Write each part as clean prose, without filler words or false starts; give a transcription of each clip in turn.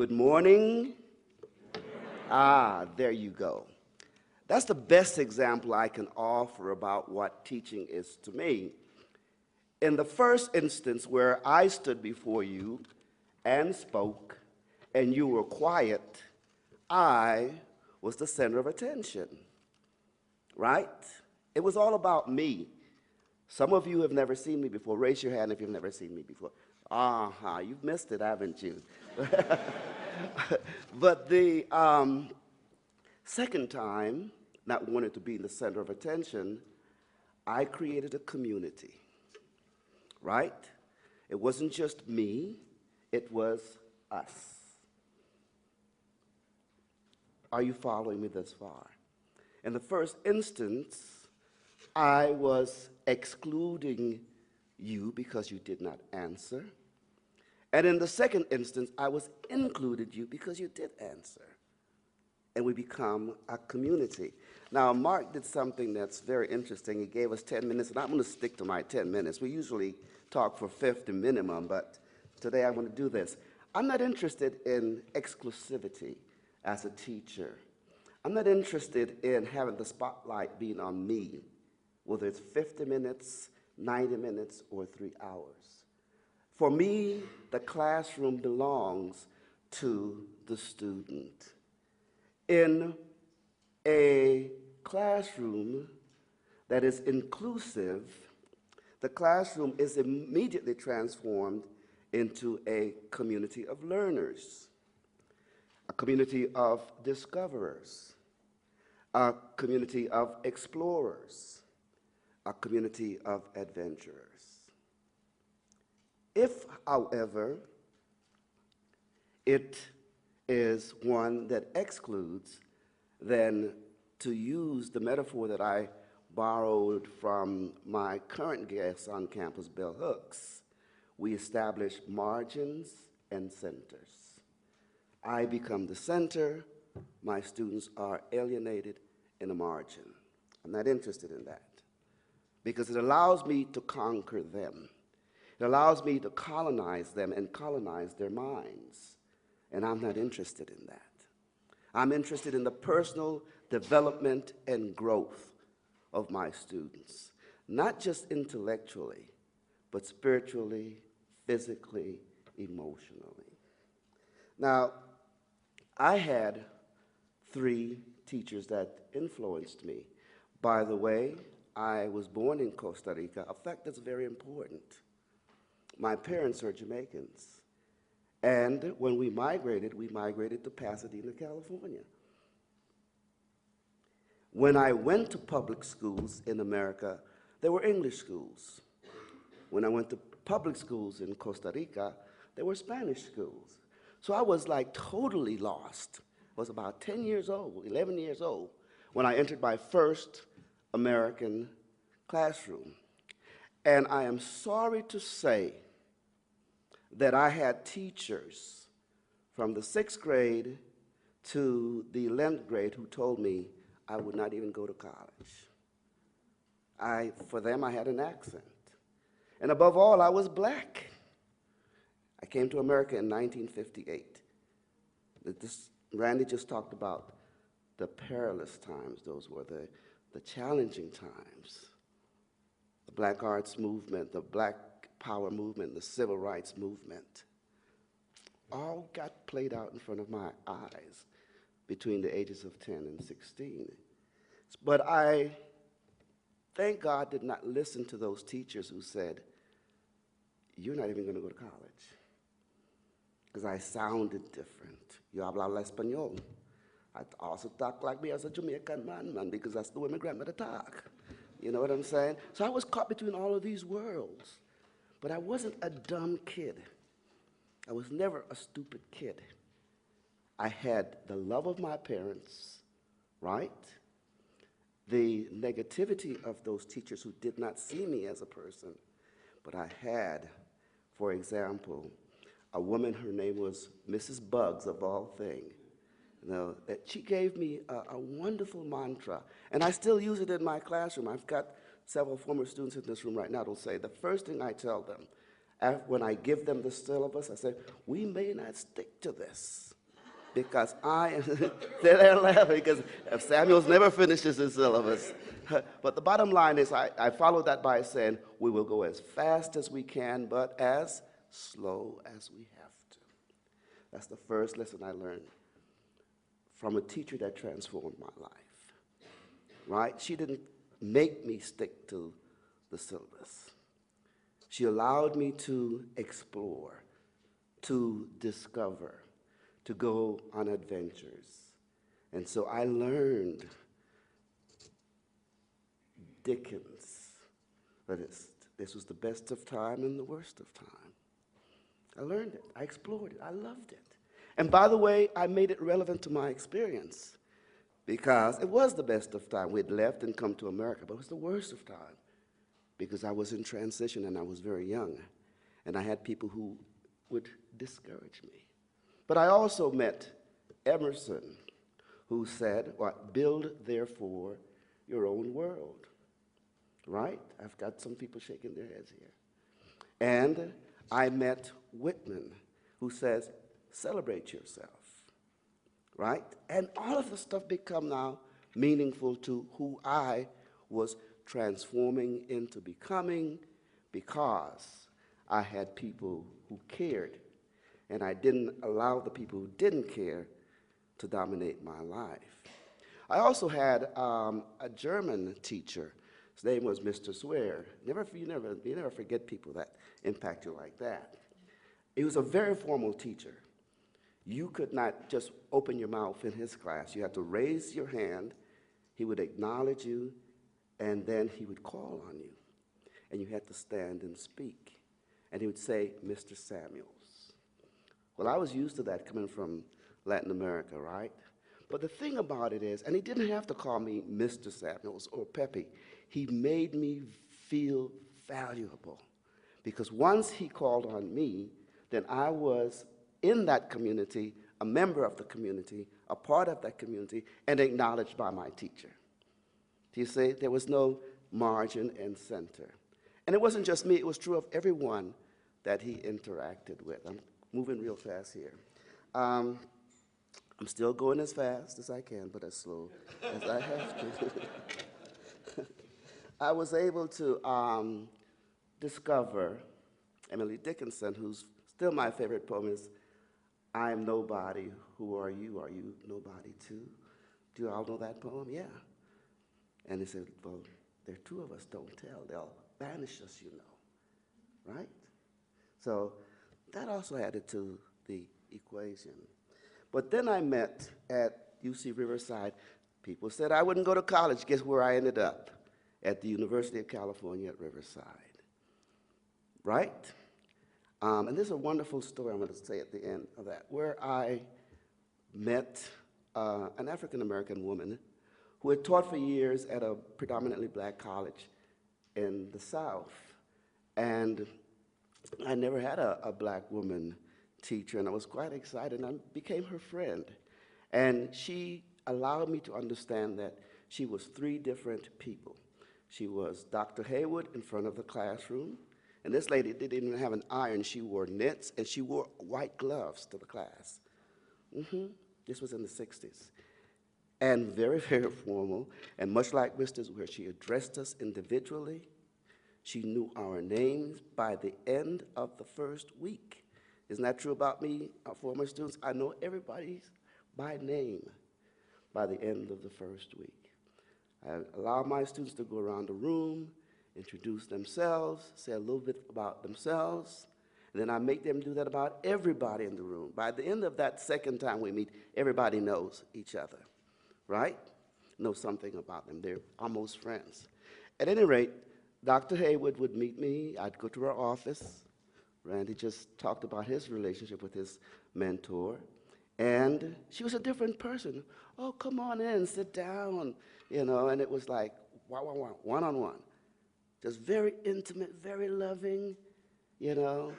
Good morning. Ah, there you go. That's the best example I can offer about what teaching is to me. In the first instance where I stood before you and spoke, and you were quiet, I was the center of attention, right? It was all about me. Some of you have never seen me before. Raise your hand if you've never seen me before. Aha, you've missed it, haven't you? But the second time, not wanting to be in the center of attention, I created a community, right? It wasn't just me, it was us. Are you following me this far? In the first instance, I was excluding you because you did not answer. And in the second instance, I was included you because you did answer. And we become a community. Now, Mark did something that's very interesting. He gave us 10 minutes, and I'm going to stick to my 10 minutes. We usually talk for 50 minimum, but today I want to do this. I'm not interested in exclusivity as a teacher. I'm not interested in having the spotlight being on me, whether it's 50 minutes, 90 minutes, or 3 hours. For me, the classroom belongs to the student. In a classroom that is inclusive, the classroom is immediately transformed into a community of learners, a community of discoverers, a community of explorers, a community of adventurers. If, however, it is one that excludes, then to use the metaphor that I borrowed from my current guest on campus, Bill Hooks, we establish margins and centers. I become the center, my students are alienated in a margin. I'm not interested in that because it allows me to conquer them. It allows me to colonize them and colonize their minds. And I'm not interested in that. I'm interested in the personal development and growth of my students, not just intellectually, but spiritually, physically, emotionally. Now, I had 3 teachers that influenced me. By the way, I was born in Costa Rica, a fact that's very important. My parents are Jamaicans. And when we migrated to Pasadena, California. When I went to public schools in America, there were English schools. When I went to public schools in Costa Rica, there were Spanish schools. So I was like totally lost. I was about 10 years old, 11 years old, when I entered my first American classroom. And I am sorry to say that I had teachers from the 6th grade to the 11th grade who told me I would not even go to college. For them, I had an accent. And above all, I was black. I came to America in 1958. Randy just talked about the perilous times. Those were the challenging times. The Black Arts Movement, the Black Power movement, the Civil Rights movement, all got played out in front of my eyes between the ages of 10 and 16. But I, thank God, did not listen to those teachers who said, you're not even going to go to college. Because I sounded different. Yo hablaba español. I also talk like me as a Jamaican man, because that's the way my grandmother talk. You know what I'm saying? So I was caught between all of these worlds. But I wasn't a dumb kid. I was never a stupid kid. I had the love of my parents, right? The negativity of those teachers who did not see me as a person. But I had, for example, a woman, her name was Mrs. Buggs, of all things. You know, that she gave me a wonderful mantra, and I still use it in my classroom. I've got several former students in this room right now who'll say, the first thing I tell them, when I give them the syllabus, I say, we may not stick to this, because I am, they're laughing because Samuel's never finishes his syllabus. But the bottom line is I followed that by saying, we will go as fast as we can, but as slow as we have to. That's the first lesson I learned from a teacher that transformed my life, right? She didn't make me stick to the syllabus. She allowed me to explore, to discover, to go on adventures. And so I learned Dickens, but this was the best of time and the worst of time. I learned it, I explored it, I loved it. And by the way, I made it relevant to my experience because it was the best of time. We'd left and come to America, but it was the worst of time because I was in transition and I was very young. And I had people who would discourage me. But I also met Emerson, who said, well, build therefore your own world, right? I've got some people shaking their heads here. And I met Whitman, who says, celebrate yourself, right? And all of the stuff become now meaningful to who I was transforming into becoming because I had people who cared, and I didn't allow the people who didn't care to dominate my life. I also had a German teacher. His name was Mr. Swear. You never forget people that impact you like that. He was a very formal teacher. You could not just open your mouth in his class. You had to raise your hand. He would acknowledge you, and then he would call on you. And you had to stand and speak. And he would say, Mr. Samuels. Well, I was used to that coming from Latin America, right? But the thing about it is, and he didn't have to call me Mr. Samuels or Pepie. He made me feel valuable. Because once he called on me, then I was in that community, a member of the community, a part of that community, and acknowledged by my teacher. Do you see? There was no margin and center. And it wasn't just me, it was true of everyone that he interacted with. I'm moving real fast here. I'm still going as fast as I can, but as slow as I have to. I was able to discover Emily Dickinson, who's still my favorite poem is, I am nobody, who are you nobody too? Do you all know that poem? Yeah. And he said, well, there are two of us, don't tell. They'll banish us, you know, right? So that also added to the equation. But then I met at UC Riverside, people said I wouldn't go to college. Guess where I ended up? At the University of California at Riverside, right? And there's a wonderful story I'm going to say at the end of that, where I met an African-American woman who had taught for years at a predominantly black college in the South. And I never had a black woman teacher, and I was quite excited, and I became her friend. And she allowed me to understand that she was three different people. She was Dr. Haywood in front of the classroom, and this lady didn't even have an iron. She wore knits, and she wore white gloves to the class. This was in the 60s. And very, very formal, and much like Mr. where she addressed us individually. She knew our names by the end of the first week. Isn't that true about me, former students? I know everybody by name by the end of the first week. I allow my students to go around the room, introduce themselves, say a little bit about themselves, and then I make them do that about everybody in the room. By the end of that second time we meet, everybody knows each other, right? Know something about them. They're almost friends. At any rate, Dr. Haywood would meet me. I'd go to her office. Randy just talked about his relationship with his mentor. And she was a different person. Oh, come on in, sit down, you know, and it was like one-on-one. Just very intimate, very loving, you know.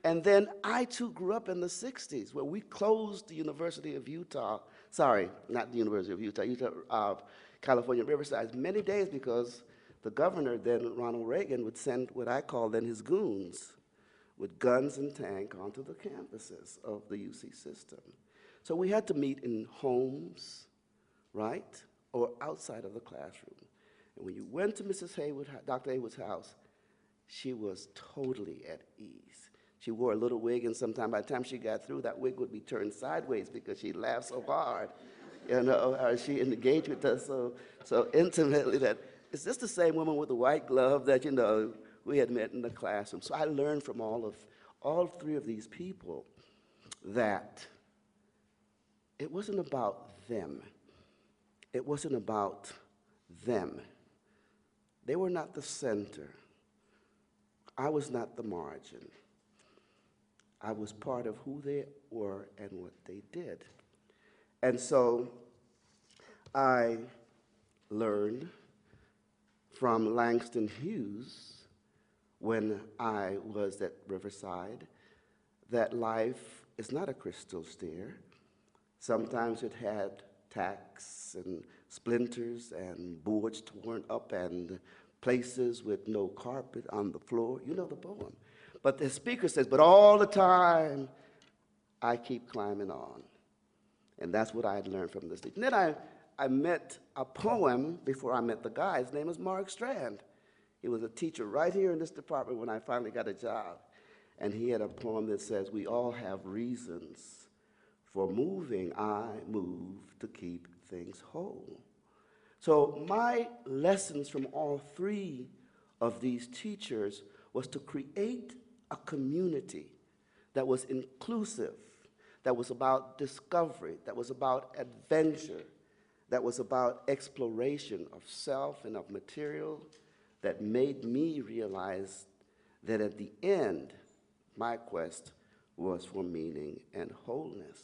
And then I, too, grew up in the 60s, where we closed the University of Utah. Sorry, not the University of Utah, California, Riverside, many days because the governor then, Ronald Reagan, would send what I call then his goons with guns and tank onto the campuses of the UC system. So we had to meet in homes, right, or outside of the classroom. And when you went to Mrs. Haywood, Dr. Haywood's house, she was totally at ease. She wore a little wig, and sometime by the time she got through, that wig would be turned sideways because she laughed so hard. You know, she engaged with us so intimately that is this the same woman with the white glove that, you know, we had met in the classroom? So I learned from all three of these people that it wasn't about them. It wasn't about them. They were not the center. I was not the margin. I was part of who they were and what they did. And so I learned from Langston Hughes when I was at Riverside that life is not a crystal stair. Sometimes it had tacks and splinters and boards torn up and places with no carpet on the floor. You know the poem. But the speaker says, but all the time, I keep climbing on. And that's what I had learned from this. And then I met a poem before I met the guy. His name is Mark Strand. He was a teacher right here in this department when I finally got a job. And he had a poem that says, we all have reasons for moving. I move to keep things whole. So my lessons from all three of these teachers was to create a community that was inclusive, that was about discovery, that was about adventure, that was about exploration of self and of material, that made me realize that at the end, my quest was for meaning and wholeness.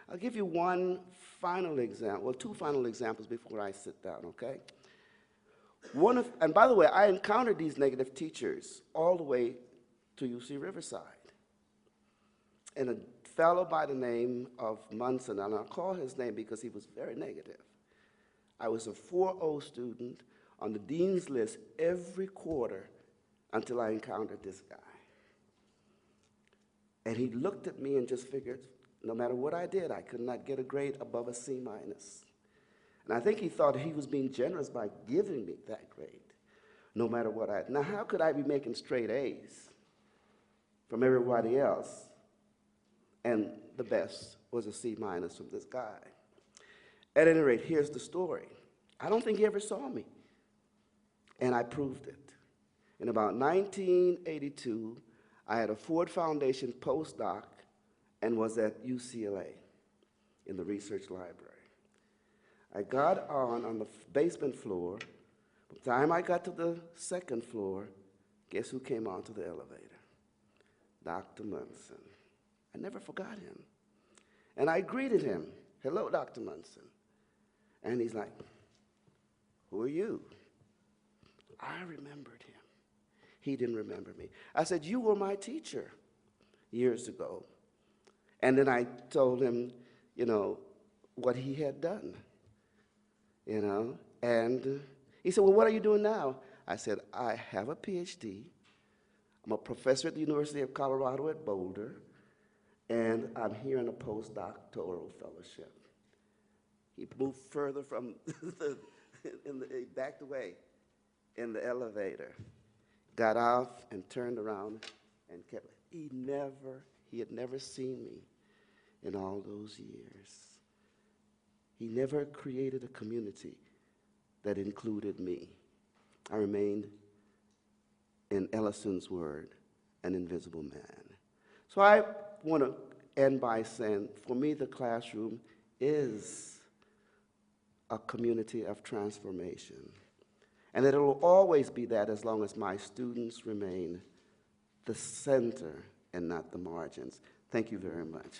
I'll give you one final example, well, two final examples before I sit down, okay? And by the way, I encountered these negative teachers all the way to UC Riverside. And a fellow by the name of Munson, and I'll call his name because he was very negative. I was a 4.0 student on the dean's list every quarter until I encountered this guy. And he looked at me and just figured, no matter what I did, I could not get a grade above a C-. And I think he thought he was being generous by giving me that grade, no matter what I did. Now, how could I be making straight A's from everybody else? And the best was a C- from this guy. At any rate, here's the story. I don't think he ever saw me. And I proved it. In about 1982, I had a Ford Foundation postdoc and was at UCLA in the research library. I got on the basement floor. By the time I got to the second floor, guess who came onto the elevator? Dr. Munson. I never forgot him. And I greeted him. Hello, Dr. Munson. And he's like, who are you? I remembered him. He didn't remember me. I said, you were my teacher years ago. And then I told him, you know, what he had done, you know. And he said, well, what are you doing now? I said, I have a PhD. I'm a professor at the University of Colorado at Boulder, and I'm here in a postdoctoral fellowship. He moved further from he backed away in the elevator, got off and turned around and kept, he had never seen me in all those years. He never created a community that included me. I remained, in Ellison's word, an invisible man. So I want to end by saying, for me, the classroom is a community of transformation. And that it will always be that as long as my students remain the center and not the margins. Thank you very much.